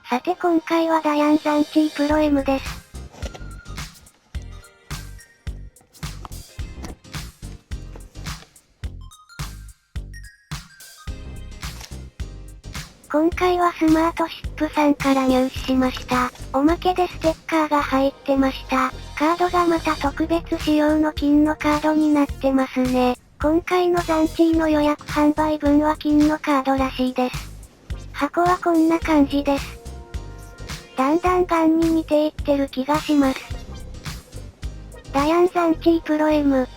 さて今回はダイアンザンチープロ M です。今回はスマートシップさんから入手しました。おまけでステッカーが入ってました。カードがまた特別仕様の金のカードになってますね。今回のザンチーの予約販売分は金のカードらしいです。箱はこんな感じです。だんだんガンに似ていってる気がします。ダイアンザンチープロ M。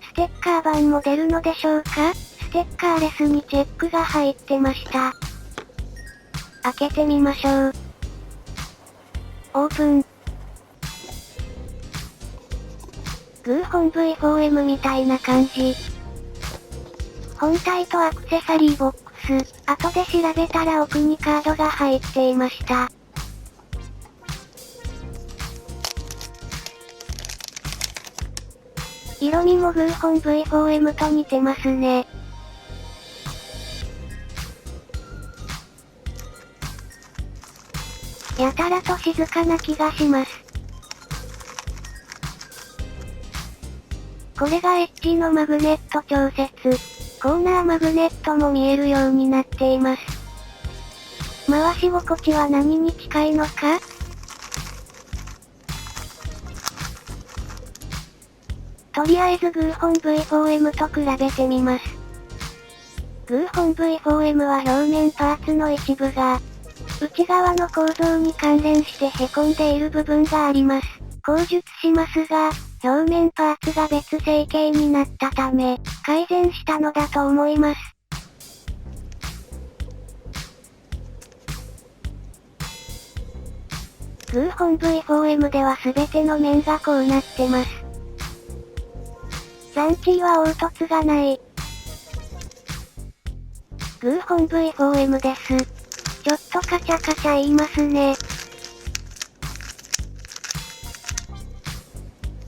ステッカー版も出るのでしょうか？ステッカーレスにチェックが入ってました。開けてみましょう。オープン。グーホン V4M みたいな感じ。本体とアクセサリーボックス。後で調べたら奥にカードが入っていました。色味もグーホン V4M と似てますね。やたらと静かな気がします。これがエッジのマグネット調節。コーナーマグネットも見えるようになっています。回し心地は何に近いのか？とりあえずグーホン V4M と比べてみます。グーホン V4M は表面パーツの一部が、内側の構造に関連して凹んでいる部分があります。口述しますが、表面パーツが別成形になったため、改善したのだと思います。グーホン V4M では全ての面がこうなってます。ザンチーは凹凸がない。グーホン V4M です。ちょっとカチャカチャ言いますね。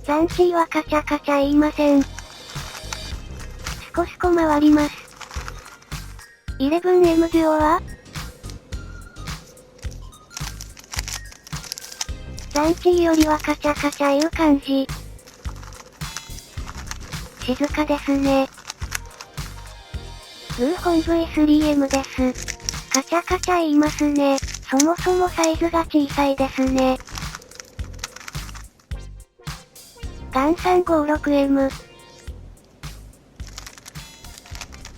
ザンチーはカチャカチャ言いません。少し小回ります。11M デュオはザンチーよりはカチャカチャいう感じ。静かですね。グーホン V3M です。カチャカチャ言いますね。そもそもサイズが小さいですね。ガン 356M。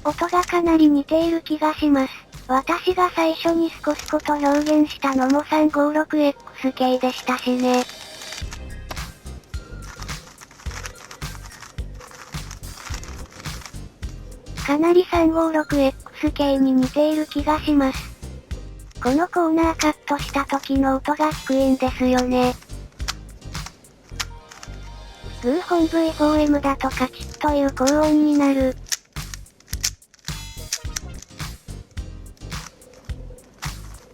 音がかなり似ている気がします。私が最初にスコスコと表現したのも 356X 系でしたしね。かなり 356X 系に似ている気がします。このコーナーカットした時の音が低いんですよね。グーホン V4M だとカチッという高音になる。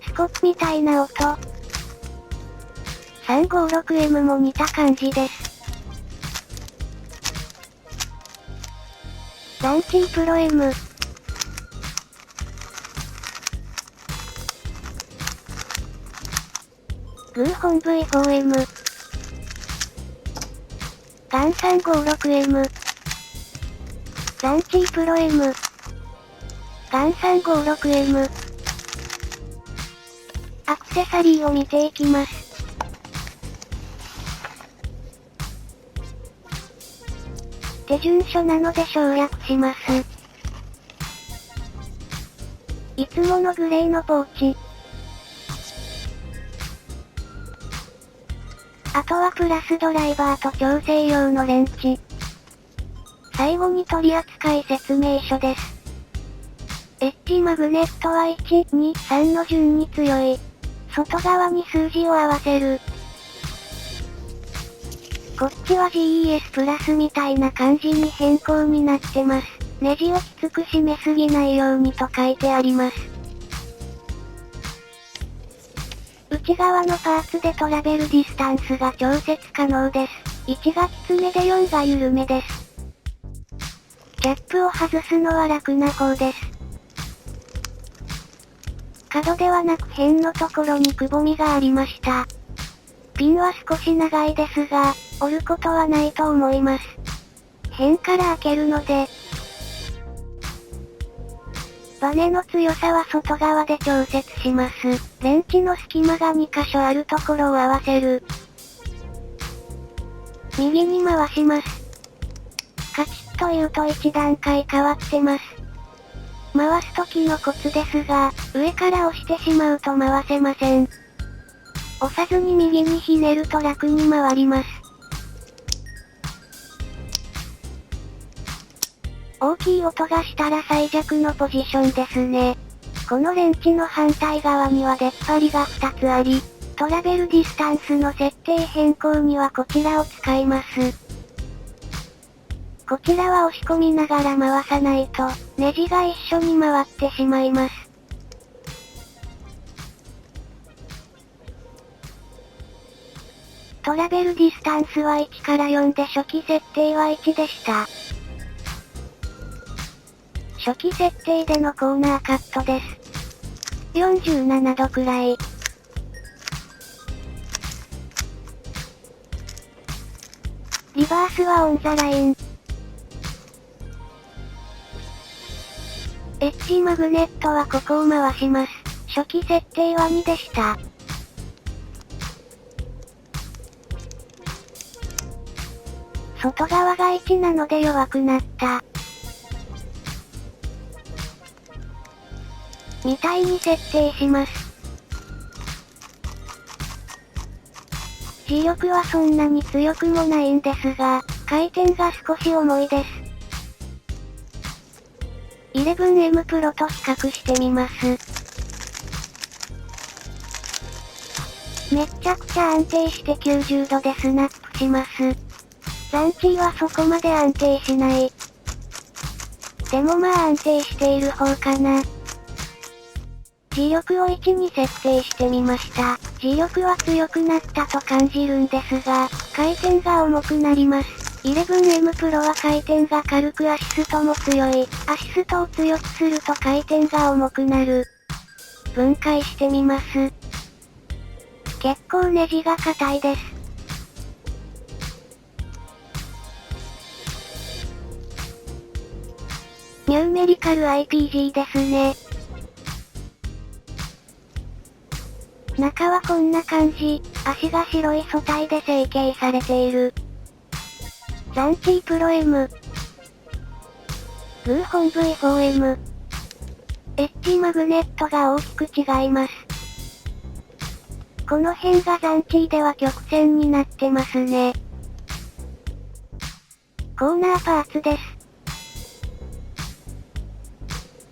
スコップみたいな音。356M も似た感じです。ザンチープロ M。グーホン V4M。ガン 356M。ザンチープロ M。ガン 356M。アクセサリーを見ていきます。手順書なので省略します。いつものグレーのポーチ。あとはプラスドライバーと調整用のレンチ。最後に取扱説明書です。エッジマグネットは1、2、3の順に強い。外側に数字を合わせる。こっちは GES プラスみたいな感じに変更になってます。ネジをきつく締めすぎないようにと書いてあります。内側のパーツでトラベルディスタンスが調節可能です。1がきつめで4が緩めです。キャップを外すのは楽な方です。角ではなく辺のところにくぼみがありました。ピンは少し長いですが、折ることはないと思います。辺から開けるので、バネの強さは外側で調節します。レンチの隙間が2箇所あるところを合わせる。右に回します。カチッというと1段階変わってます。回す時のコツですが、上から押してしまうと回せません。押さずに右にひねると楽に回ります。大きい音がしたら最弱のポジションですね。このレンチの反対側には出っ張りが2つあり、トラベルディスタンスの設定変更にはこちらを使います。こちらは押し込みながら回さないと、ネジが一緒に回ってしまいます。トラベルディスタンスは1から4で初期設定は1でした。初期設定でのコーナーカットです。47度くらい。リバースはオンザライン。エッジマグネットはここを回します。初期設定は2でした。外側が1なので弱くなった。みたいに設定します。磁力はそんなに強くもないんですが、回転が少し重いです。11M プロと比較してみます。めっちゃくちゃ安定して90度でスナップします。ザンチーはそこまで安定しない。でもまあ安定している方かな。磁力を1に設定してみました。磁力は強くなったと感じるんですが、回転が重くなります。11M プロは回転が軽くアシストも強い。アシストを強くすると回転が重くなる。分解してみます。結構ネジが硬いです。ニューメリカル IPG ですね。中はこんな感じ、足が白い素体で成形されている。ザンチープロ M。グーホン V4M。エッジマグネットが大きく違います。この辺がザンチーでは曲線になってますね。コーナーパーツです。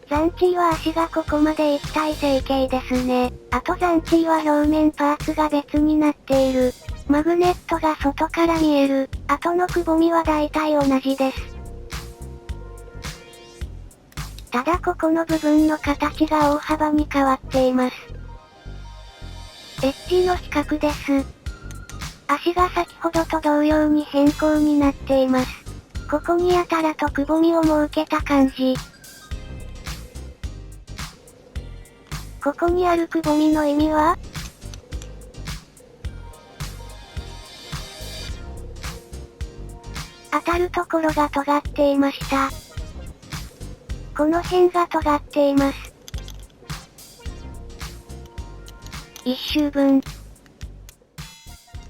ザンチーは足がここまで一体成形ですね。あとザンチーは表面パーツが別になっている。マグネットが外から見える。後のくぼみは大体同じです。ただここの部分の形が大幅に変わっています。エッジの比較です。足が先ほどと同様に変更になっています。ここにやたらとくぼみを設けた感じ。ここにあるくぼみの意味は？当たるところが尖っていました。この辺が尖っています。一周分。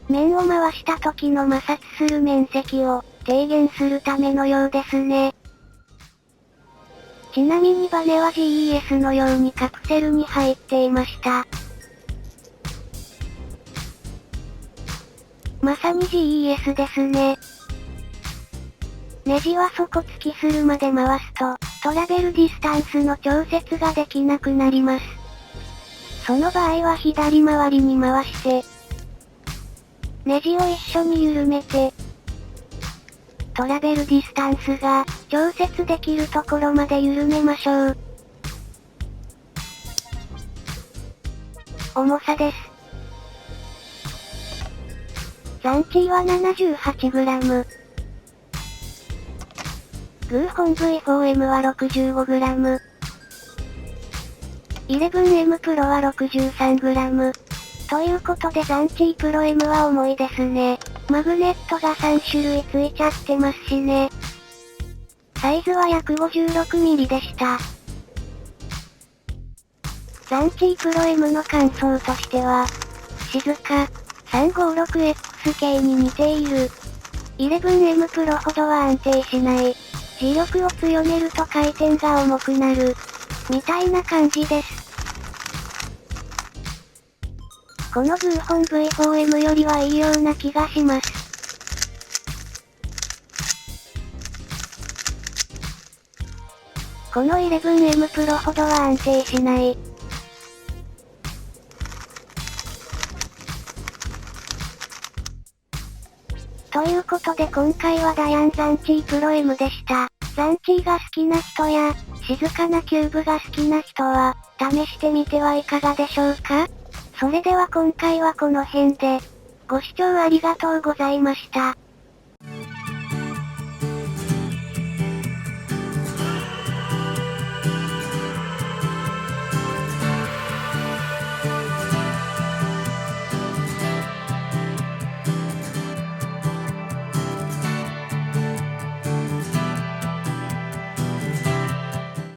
面を回した時の摩擦する面積を低減するためのようですね。ちなみにバネは GES のようにカプセルに入っていました。まさに GES ですね。ネジは底突きするまで回すと、トラベルディスタンスの調節ができなくなります。その場合は左回りに回して、ネジを一緒に緩めて、トラベルディスタンスが調節できるところまで緩めましょう。重さです。ザンチーは 78g。グーホン V4M は 65g。11M プロは 63g。ということでザンチープロ M は重いですね。マグネットが3種類ついちゃってますしね。サイズは約 56mm でした。ザンチープロ M の感想としては、静か、356X 系に似ている。11M プロほどは安定しない。磁力を強めると回転が重くなる。みたいな感じです。このグーホン V4M よりはいいような気がします。この 11M プロほどは安定しない。ということで今回はダヤンザンチープロ M でした。ザンチーが好きな人や、静かなキューブが好きな人は、試してみてはいかがでしょうか？それでは今回はこの辺で、ご視聴ありがとうございました。